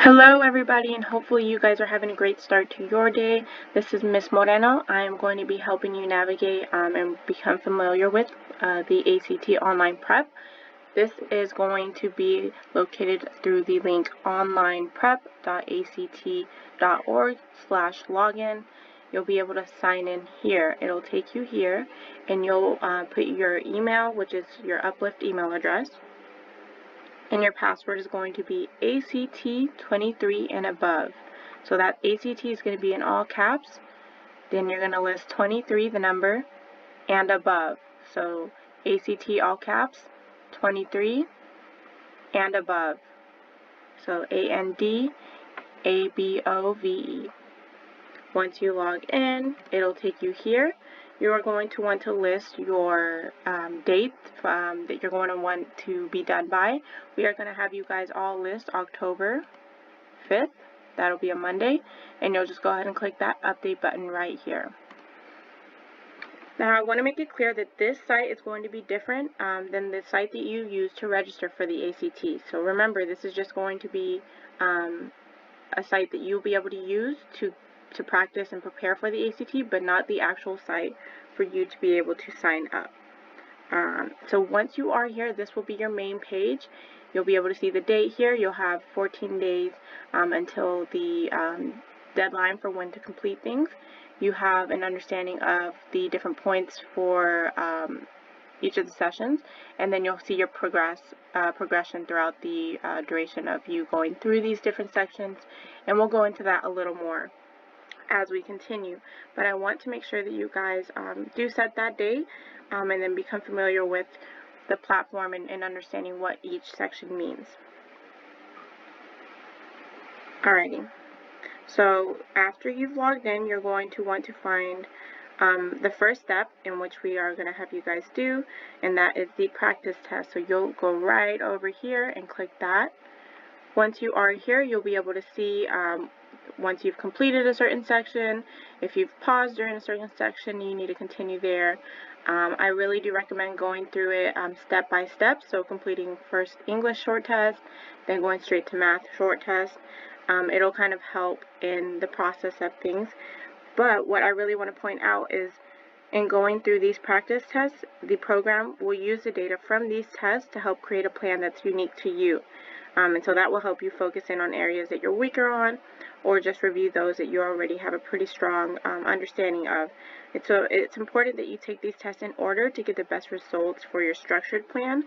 Hello everybody, and hopefully you guys are having a great start to your day. This is Miss Moreno. I am going to be helping you navigate and become familiar with the ACT online prep. This is going to be located through the link onlineprep.act.org/login. You'll be able to sign in here. It'll take you here, and you'll put your email, which is your Uplift email address. And your password is going to be ACT23 and above. So that ACT is going to be in all caps. Then you're going to list 23, the number, and above. So ACT all caps, 23, and above. So ANDABOVE. Once you log in, it'll take you here. You are going to want to list your date that you're going to want to be done by. We are going to have you guys all list October 5th. That'll be a Monday. And you'll just go ahead and click that update button right here. Now, I want to make it clear that this site is going to be different than the site that you use to register for the ACT. So remember, this is just going to be a site that you'll be able to use to practice and prepare for the ACT, but not the actual site for you to be able to sign up. So once you are here, this will be your main page. You'll be able to see the date here. You'll have 14 days until the deadline for when to complete things. You have an understanding of the different points for each of the sessions, and then you'll see your progression throughout the duration of you going through these different sections, and we'll go into that a little more as we continue. But I want to make sure that you guys do set that date and then become familiar with the platform and understanding what each section means. Alrighty, so after you've logged in, you're going to want to find the first step in which we are going to have you guys do, and that is the practice test. So you'll go right over here and click that. Once you are here, you'll be able to see once you've completed a certain section. If you've paused during a certain section, you need to continue there. I really do recommend going through it step by step, so completing first English short test, then going straight to math short test. It'll kind of help in the process of things. But what I really want to point out is in going through these practice tests, the program will use the data from these tests to help create a plan that's unique to you. And so that will help you focus in on areas that you're weaker on, or just review those that you already have a pretty strong understanding of. So it's important that you take these tests in order to get the best results for your structured plan,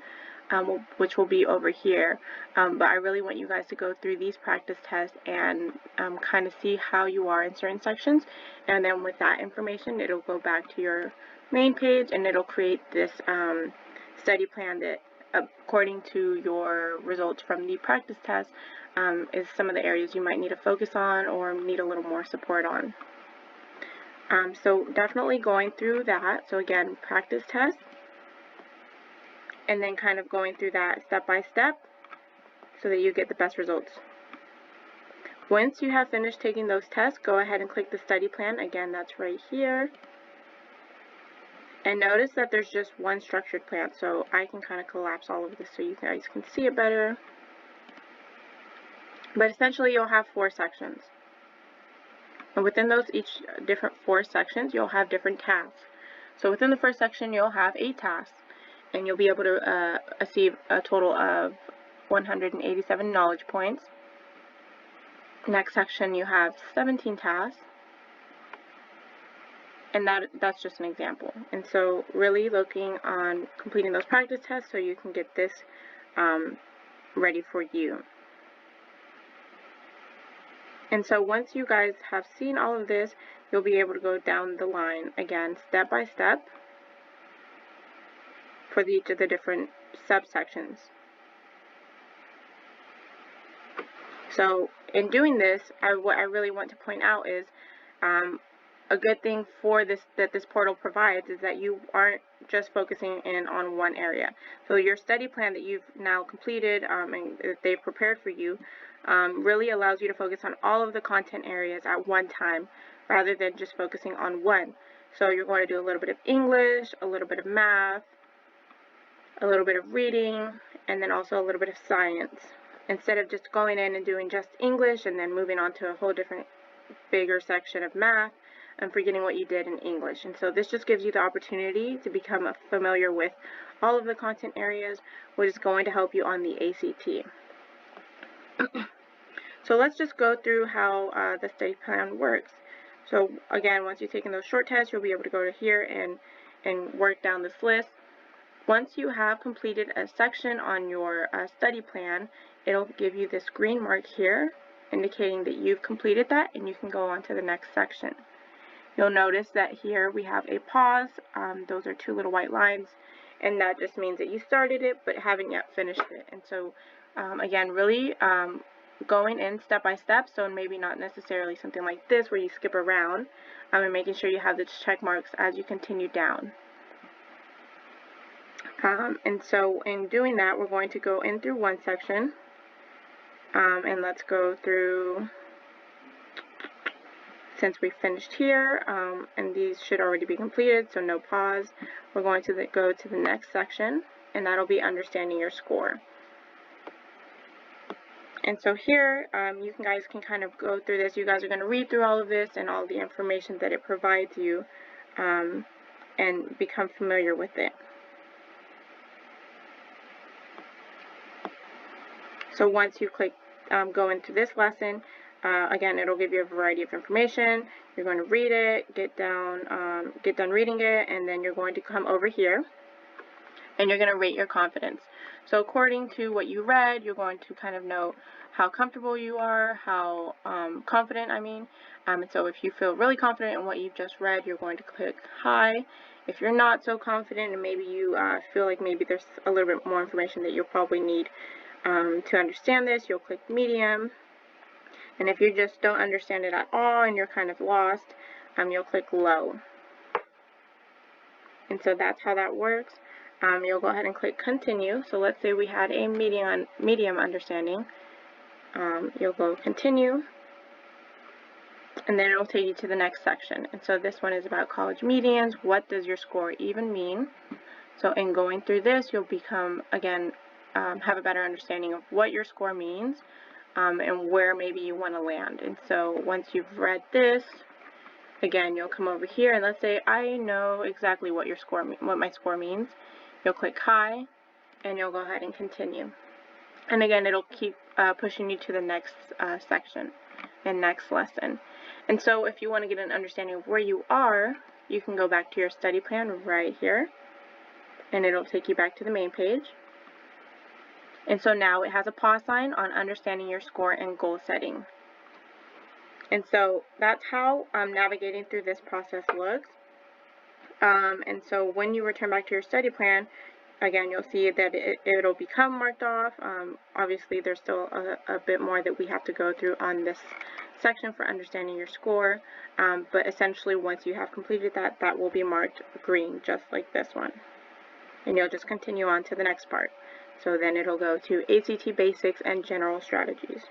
which will be over here. But I really want you guys to go through these practice tests and kind of see how you are in certain sections. And then with that information, it'll go back to your main page, and it'll create this study plan that, according to your results from the practice test, is some of the areas you might need to focus on or need a little more support on. So definitely going through that. So again, practice test, and then kind of going through that step by step so that you get the best results. Once you have finished taking those tests, go ahead and click the study plan. Again, that's right here. And notice that there's just one structured plan, so I can kind of collapse all of this so you guys can see it better. But essentially, you'll have 4 sections. And within those each different 4 sections, you'll have different tasks. So within the first section, you'll have 8 tasks, and you'll be able to achieve a total of 187 knowledge points. Next section, you have 17 tasks. And that's just an example. And so really looking on completing those practice tests so you can get this ready for you. And so once you guys have seen all of this, you'll be able to go down the line again, step by step, for each of the different subsections. So in doing this, what I really want to point out is a good thing for this that this portal provides is that you aren't just focusing in on one area. So your study plan that you've now completed and that they've prepared for you really allows you to focus on all of the content areas at one time rather than just focusing on one. So you're going to do a little bit of English, a little bit of math, a little bit of reading, and then also a little bit of science. instead of just going in and doing just English and then moving on to a whole different bigger section of math and forgetting what you did in English. And so this just gives you the opportunity to become familiar with all of the content areas, which is going to help you on the ACT. So let's just go through how the study plan works. So again, once you've taken those short tests, you'll be able to go to here and work down this list. Once you have completed a section on your study plan, it'll give you this green mark here indicating that you've completed that and you can go on to the next section. You'll notice that here we have a pause. Those are two little white lines, and that just means that you started it but haven't yet finished it. And so again, really going in step by step, so maybe not necessarily something like this where you skip around, and making sure you have the check marks as you continue down. And so in doing that, we're going to go in through one section, and let's go through, since we finished here, and these should already be completed, so no pause, we're going to go to the next section, and that'll be understanding your score. And so here, you guys can kind of go through this. You guys are going to read through all of this and all the information that it provides you, and become familiar with it. So once you click go into this lesson, again, it'll give you a variety of information. You're going to read it, get done reading it, and then you're going to come over here and you're going to rate your confidence. So according to what you read, you're going to kind of know how comfortable you are, how confident, and so if you feel really confident in what you've just read, you're going to click high. If you're not so confident and maybe you feel like maybe there's a little bit more information that you'll probably need to understand this, you'll click medium. And if you just don't understand it at all and you're kind of lost, you'll click low. And so that's how that works. You'll go ahead and click continue. So let's say we had a medium understanding. You'll go continue, and then it'll take you to the next section. And so this one is about college medians. What does your score even mean? So in going through this, you'll become, again, have a better understanding of what your score means, and where maybe you want to land. And so once you've read this, again, you'll come over here, and let's say I know exactly what my score means. You'll click high, and you'll go ahead and continue. And again, it'll keep pushing you to the next section and next lesson. And so if you want to get an understanding of where you are, you can go back to your study plan right here, and it'll take you back to the main page. And so now it has a pause sign on understanding your score and goal setting. And so that's how navigating through this process looks. And so when you return back to your study plan, again, you'll see that it'll become marked off. Obviously, there's still a bit more that we have to go through on this section for understanding your score. But essentially, once you have completed that, that will be marked green, just like this one. And you'll just continue on to the next part. So then it'll go to ACT Basics and General Strategies.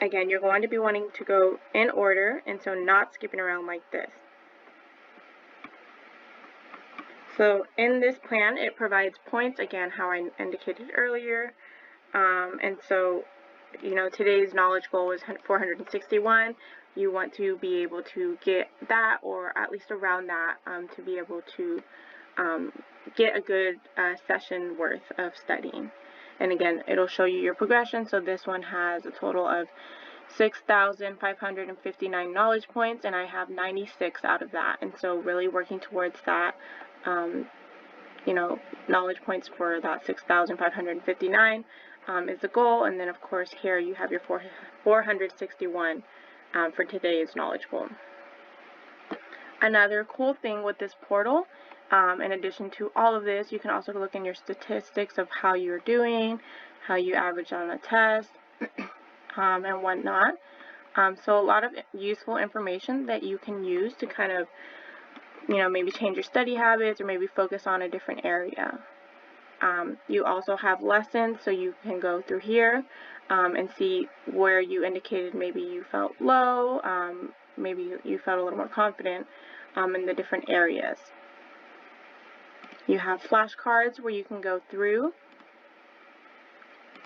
Again, you're going to be wanting to go in order, and so not skipping around like this. So in this plan, it provides points, again, how I indicated earlier. And so, today's knowledge goal is 461. You want to be able to get that, or at least around that, to be able to get a good session worth of studying. And again, it'll show you your progression. So this one has a total of 6,559 knowledge points, and I have 96 out of that. And so really working towards that, knowledge points for that 6,559 is the goal. And then, of course, here you have your 461 for today's knowledge goal. Another cool thing with this portal, in addition to all of this, you can also look in your statistics of how you're doing, how you average on a test, and whatnot. So a lot of useful information that you can use to kind of, maybe change your study habits or maybe focus on a different area. You also have lessons, so you can go through here and see where you indicated maybe you felt low, maybe you felt a little more confident in the different areas. You have flashcards where you can go through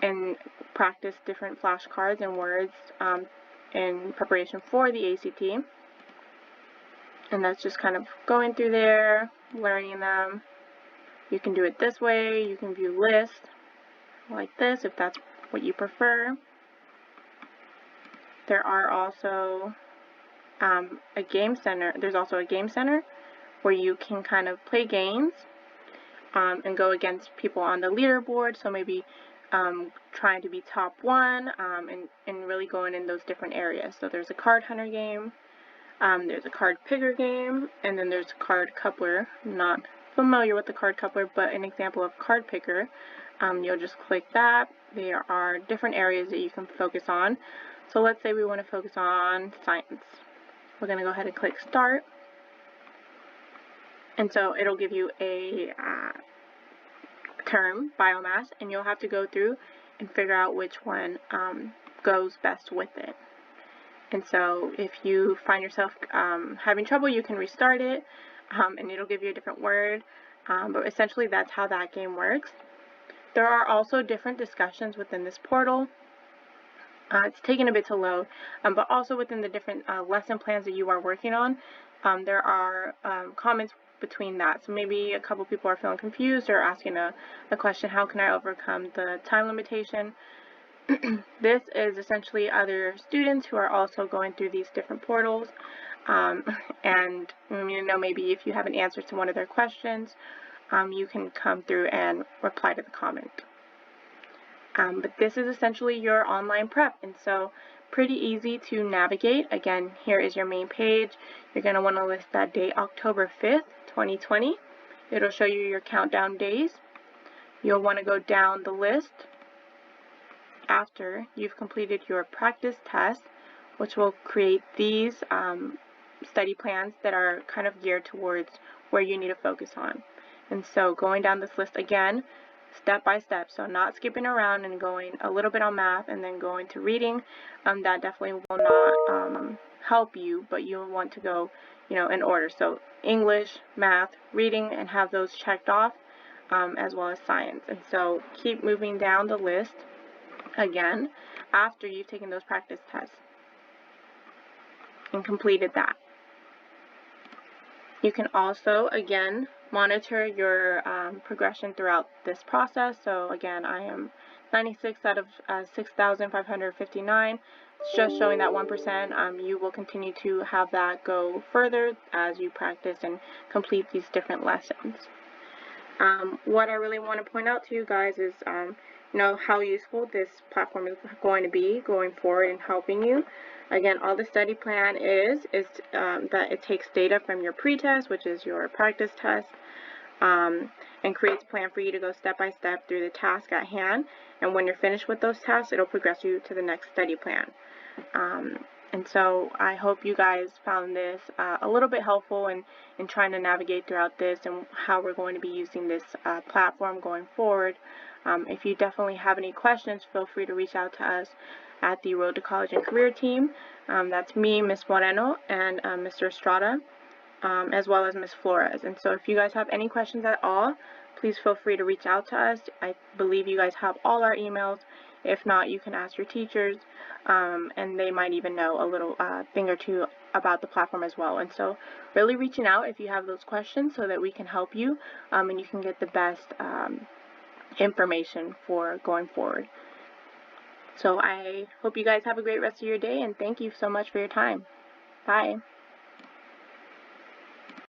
and practice different flashcards and words in preparation for the ACT. And that's just kind of going through there, learning them. You can do it this way. You can view lists like this if that's what you prefer. There are also a game center. There's also a game center where you can kind of play games and go against people on the leaderboard. So maybe trying to be top 1 and really going in those different areas. So there's a card hunter game, there's a card picker game, and then there's a card coupler. I'm not familiar with the card coupler, but an example of card picker. You'll just click that. There are different areas that you can focus on. So let's say we want to focus on science. We're going to go ahead and click start. And so it'll give you a term, biomass, and you'll have to go through and figure out which one goes best with it. And so if you find yourself having trouble, you can restart it and it'll give you a different word. But essentially that's how that game works. There are also different discussions within this portal. It's taking a bit to load, but also within the different lesson plans that you are working on, there are comments between that. So maybe a couple people are feeling confused or asking a question, how can I overcome the time limitation? This is essentially other students who are also going through these different portals, and maybe if you have an answer to one of their questions, you can come through and reply to the comment. But this is essentially your online prep, and so pretty easy to navigate. Again, here is your main page. You're going to want to list that date, October 5th, 2020. It'll show you your countdown days. You'll want to go down the list after you've completed your practice test, which will create these study plans that are kind of geared towards where you need to focus on. And so going down this list again, step by step, so not skipping around and going a little bit on math and then going to reading. That definitely will not help you, but you'll want to go, in order. So English, math, reading, and have those checked off, as well as science. And so keep moving down the list again after you've taken those practice tests and completed that. You can also, again, monitor your progression throughout this process. So again, I am 96 out of 6,559. It's just showing that 1%. You will continue to have that go further as you practice and complete these different lessons. What I really want to point out to you guys is how useful this platform is going to be going forward in helping you. Again, all the study plan is that it takes data from your pretest, which is your practice test, and creates a plan for you to go step by step through the task at hand. And when you're finished with those tasks, it'll progress you to the next study plan. And so I hope you guys found this a little bit helpful in trying to navigate throughout this and how we're going to be using this platform going forward. If you definitely have any questions, feel free to reach out to us at the Road to College and Career team. That's me, Ms. Moreno, and Mr. Estrada, as well as Ms. Flores. And so if you guys have any questions at all, please feel free to reach out to us. I believe you guys have all our emails. If not, you can ask your teachers, and they might even know a little thing or two about the platform as well. And so really reaching out if you have those questions so that we can help you and you can get the best information for going forward. So I hope you guys have a great rest of your day, and thank you so much for your time. Bye.